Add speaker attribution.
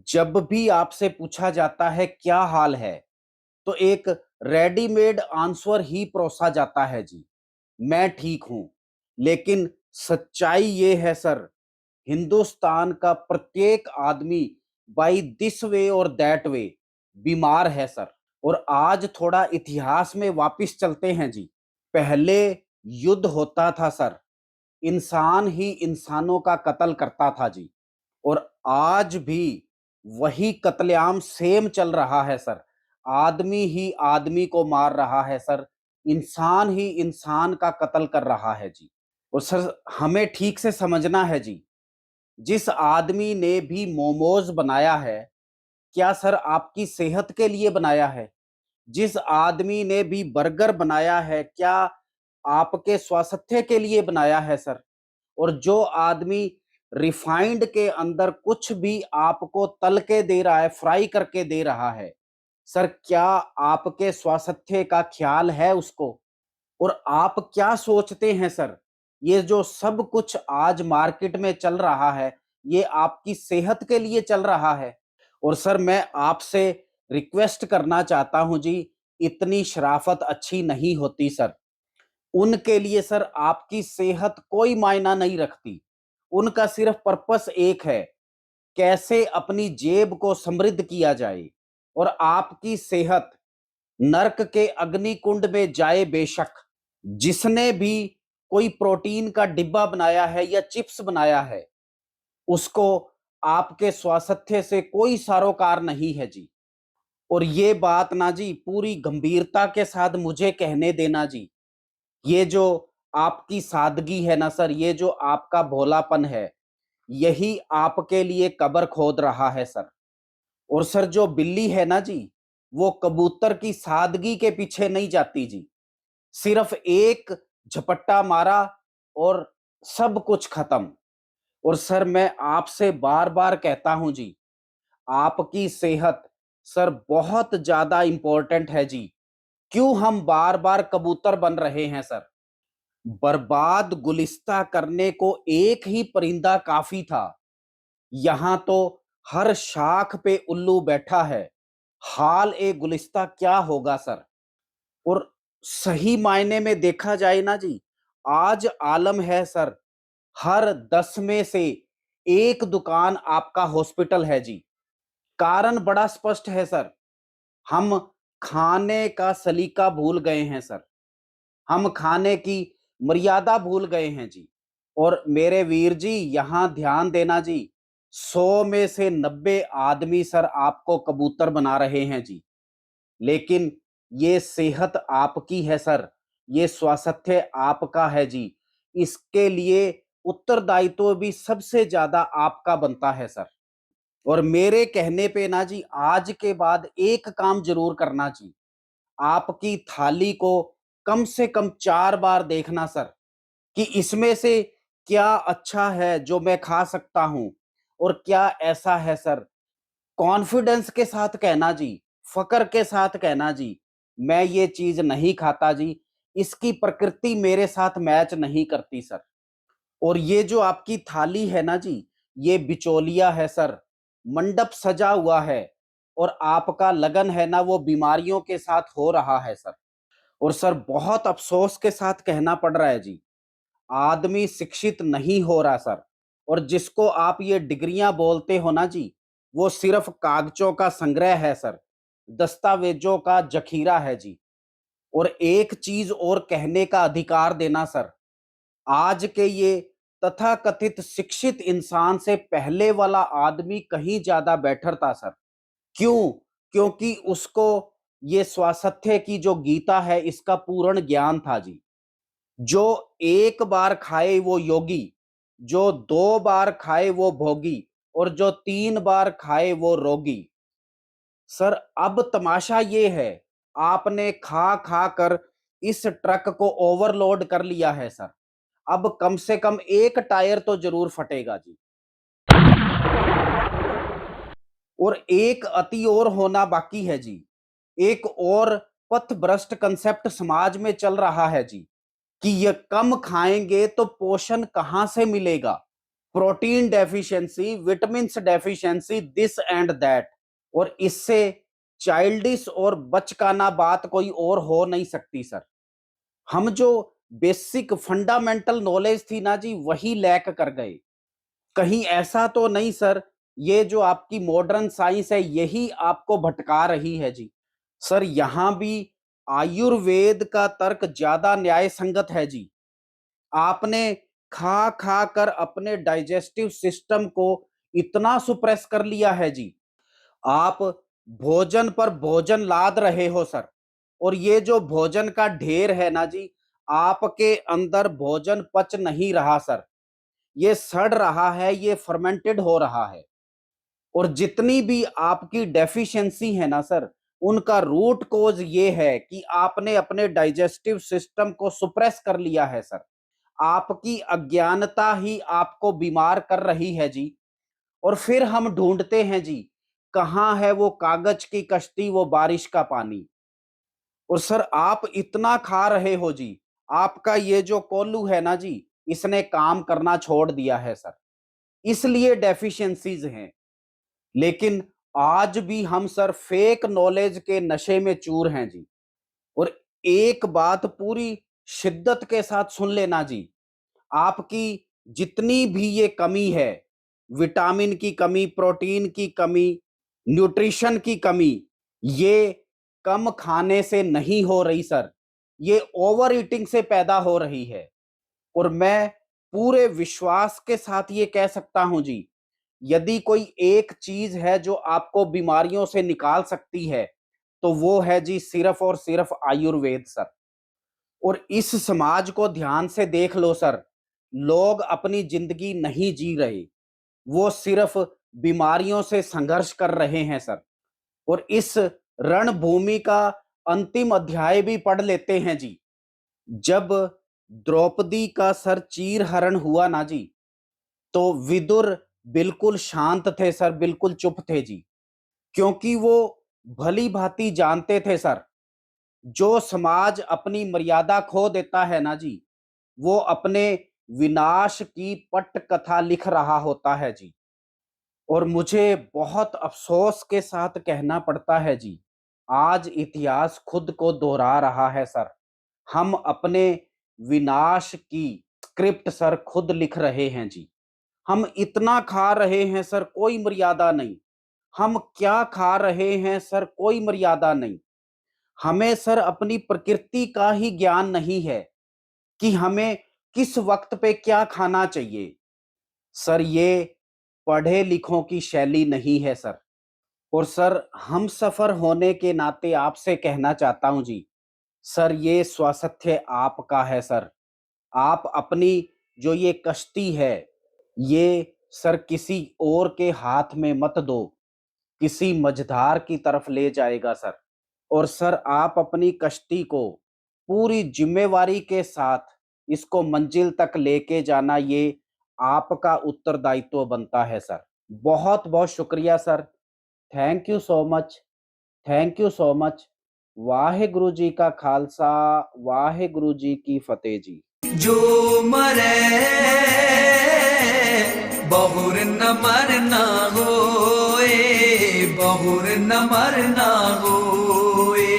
Speaker 1: जब भी आपसे पूछा जाता है क्या हाल है, तो एक रेडीमेड आंसर ही परोसा जाता है जी, मैं ठीक हूं। लेकिन सच्चाई ये है सर, हिंदुस्तान का प्रत्येक आदमी बाई दिस वे और दैट वे बीमार है सर। और आज थोड़ा इतिहास में वापस चलते हैं जी। पहले युद्ध होता था सर, इंसान ही इंसानों का कत्ल करता था जी। और आज भी वही कत्लेआम सेम चल रहा है सर। आदमी ही आदमी को मार रहा है सर, इंसान ही इंसान का कत्ल कर रहा है जी। और सर हमें ठीक से समझना है जी, जिस आदमी ने भी मोमोज बनाया है, क्या सर आपकी सेहत के लिए बनाया है? जिस आदमी ने भी बर्गर बनाया है, क्या आपके स्वास्थ्य के लिए बनाया है सर? और जो आदमी रिफाइंड के अंदर कुछ भी आपको तल के दे रहा है, फ्राई करके दे रहा है, सर क्या आपके स्वास्थ्य का ख्याल है उसको? और आप क्या सोचते हैं सर, ये जो सब कुछ आज मार्केट में चल रहा है, ये आपकी सेहत के लिए चल रहा है? और सर मैं आपसे रिक्वेस्ट करना चाहता हूं जी, इतनी शराफत अच्छी नहीं होती सर। उनके लिए सर आपकी सेहत कोई मायना नहीं रखती। उनका सिर्फ पर्पस एक है, कैसे अपनी जेब को समृद्ध किया जाए। और आपकी सेहत नर्क के अग्निकुंड में जाए बेशक। जिसने भी कोई प्रोटीन का डिब्बा बनाया है या चिप्स बनाया है, उसको आपके स्वास्थ्य से कोई सरोकार नहीं है जी। और ये बात ना जी पूरी गंभीरता के साथ मुझे कहने देना जी, ये जो आपकी सादगी है ना सर, ये जो आपका भोलापन है, यही आपके लिए कब्र खोद रहा है सर। और सर जो बिल्ली है ना जी, वो कबूतर की सादगी के पीछे नहीं जाती जी। सिर्फ एक झपट्टा मारा और सब कुछ खत्म। और सर मैं आपसे बार बार कहता हूं जी, आपकी सेहत सर बहुत ज्यादा इंपॉर्टेंट है जी। क्यों हम बार बार कबूतर बन रहे हैं सर? बर्बाद गुलिस्ता करने को एक ही परिंदा काफी था। यहां तो हर शाख पे उल्लू बैठा है। हाल ए गुलिस्ता क्या होगा सर? और सही मायने में देखा जाए ना जी, आज आलम है सर, हर 10 में से एक दुकान आपका हॉस्पिटल है जी। कारण बड़ा स्पष्ट है सर, हम खाने का सलीका भूल गए हैं सर। हम खाने की मर्यादा भूल गए हैं जी। और मेरे वीर जी यहां ध्यान देना जी, 100 में से 90 आदमी सर आपको कबूतर बना रहे हैं जी। लेकिन ये सेहत आपकी है सर, ये स्वास्थ्य आपका है जी। इसके लिए उत्तरदायित्व भी सबसे ज्यादा आपका बनता है सर। और मेरे कहने पे ना जी, आज के बाद एक काम जरूर करना जी, आपकी थाली को कम से कम 4 बार देखना सर, कि इसमें से क्या अच्छा है जो मैं खा सकता हूं, और क्या ऐसा है सर। कॉन्फिडेंस के साथ कहना जी, फकर के साथ कहना जी, मैं ये चीज नहीं खाता जी, इसकी प्रकृति मेरे साथ मैच नहीं करती सर। और ये जो आपकी थाली है ना जी, ये बिचौलिया है सर, मंडप सजा हुआ है। और आपका लगन है ना, वो बीमारियों के साथ हो रहा है सर। और सर बहुत अफसोस के साथ कहना पड़ रहा है जी, आदमी शिक्षित नहीं हो रहा सर। और जिसको आप ये डिग्रियां बोलते हो ना जी, वो सिर्फ कागजों का संग्रह है सर, दस्तावेजों का जखीरा है जी। और एक चीज और कहने का अधिकार देना सर, आज के ये तथाकथित शिक्षित इंसान से पहले वाला आदमी कहीं ज्यादा बेटर था सर। क्यों? क्योंकि उसको ये स्वास्थ्य की जो गीता है, इसका पूर्ण ज्ञान था जी। जो एक बार खाए वो योगी, जो 2 बार खाए वो भोगी, और जो 3 बार खाए वो रोगी। सर अब तमाशा ये है, आपने खा खा कर इस ट्रक को ओवरलोड कर लिया है सर। अब कम से कम एक टायर तो जरूर फटेगा जी। और एक अति और होना बाकी है जी। एक और पथभ्रष्ट कंसेप्ट समाज में चल रहा है जी, कि ये कम खाएंगे तो पोषण कहां से मिलेगा। Protein deficiency, vitamins deficiency, this and that. और इससे चाइल्डिश और बचकाना बात कोई और हो नहीं सकती सर। हम जो बेसिक फंडामेंटल नॉलेज थी ना जी, वही लैक कर गए। कहीं ऐसा तो नहीं सर, ये जो आपकी मॉडर्न साइंस है यही आपको भटका रही है जी? सर यहां भी आयुर्वेद का तर्क ज्यादा न्याय संगत है जी। आपने खा खा कर अपने डाइजेस्टिव सिस्टम को इतना सुप्रेस कर लिया है जी। आप भोजन पर भोजन लाद रहे हो सर, और ये जो भोजन का ढेर है ना जी, आपके अंदर भोजन पच नहीं रहा सर, ये सड़ रहा है, ये फर्मेंटेड हो रहा है। और जितनी भी आपकी डेफिशिएंसी है ना सर, उनका रूट कोज ये है कि आपने अपने डाइजेस्टिव सिस्टम को सुप्रेस कर लिया है सर। आपकी अज्ञानता ही आपको बीमार कर रही है जी। और फिर हम ढूंढते हैं जी, कहाँ है वो कागज की कश्ती, वो बारिश का पानी। और सर आप इतना खा रहे हो जी, आपका ये जो कोल्लू है ना जी, इसने काम करना छोड़ दिया है सर, इसलिए डेफिशिएंसीज हैं। लेकिन आज भी हम सर फेक नॉलेज के नशे में चूर हैं जी। और एक बात पूरी शिद्दत के साथ सुन लेना जी, आपकी जितनी भी ये कमी है, विटामिन की कमी, प्रोटीन की कमी, न्यूट्रिशन की कमी, ये कम खाने से नहीं हो रही सर, ये ओवर ईटिंग से पैदा हो रही है। और मैं पूरे विश्वास के साथ ये कह सकता हूं जी, यदि कोई एक चीज है जो आपको बीमारियों से निकाल सकती है, तो वो है जी सिर्फ और सिर्फ आयुर्वेद सर। और इस समाज को ध्यान से देख लो सर, लोग अपनी जिंदगी नहीं जी रहे, वो सिर्फ बीमारियों से संघर्ष कर रहे हैं सर। और इस रणभूमि का अंतिम अध्याय भी पढ़ लेते हैं जी। जब द्रौपदी का सर चीर हरण हुआ ना जी, तो विदुर बिल्कुल शांत थे सर, बिल्कुल चुप थे जी। क्योंकि वो भली भांति जानते थे सर, जो समाज अपनी मर्यादा खो देता है ना जी, वो अपने विनाश की पटकथा लिख रहा होता है जी। और मुझे बहुत अफसोस के साथ कहना पड़ता है जी, आज इतिहास खुद को दोहरा रहा है सर। हम अपने विनाश की स्क्रिप्ट सर खुद लिख रहे हैं जी। हम इतना खा रहे हैं सर, कोई मर्यादा नहीं। हम क्या खा रहे हैं सर, कोई मर्यादा नहीं। हमें सर अपनी प्रकृति का ही ज्ञान नहीं है कि हमें किस वक्त पे क्या खाना चाहिए। सर ये पढ़े लिखों की शैली नहीं है सर। और सर हम सफर होने के नाते आपसे कहना चाहता हूं जी, सर ये स्वास्थ्य आपका है सर। आप अपनी जो ये कश्ती है, ये सर किसी और के हाथ में मत दो, किसी मझधार की तरफ ले जाएगा सर। और सर आप अपनी कश्ती को पूरी जिम्मेवारी के साथ इसको मंजिल तक लेके जाना, ये आपका उत्तरदायित्व बनता है सर। बहुत बहुत शुक्रिया sir. Thank you so much. Thank you so much. Waheguru ji का खालसा, वाहेगुरु जी की फतेह जी।
Speaker 2: जो मरे बहुर न मरना होए, बहुर न मरना होए।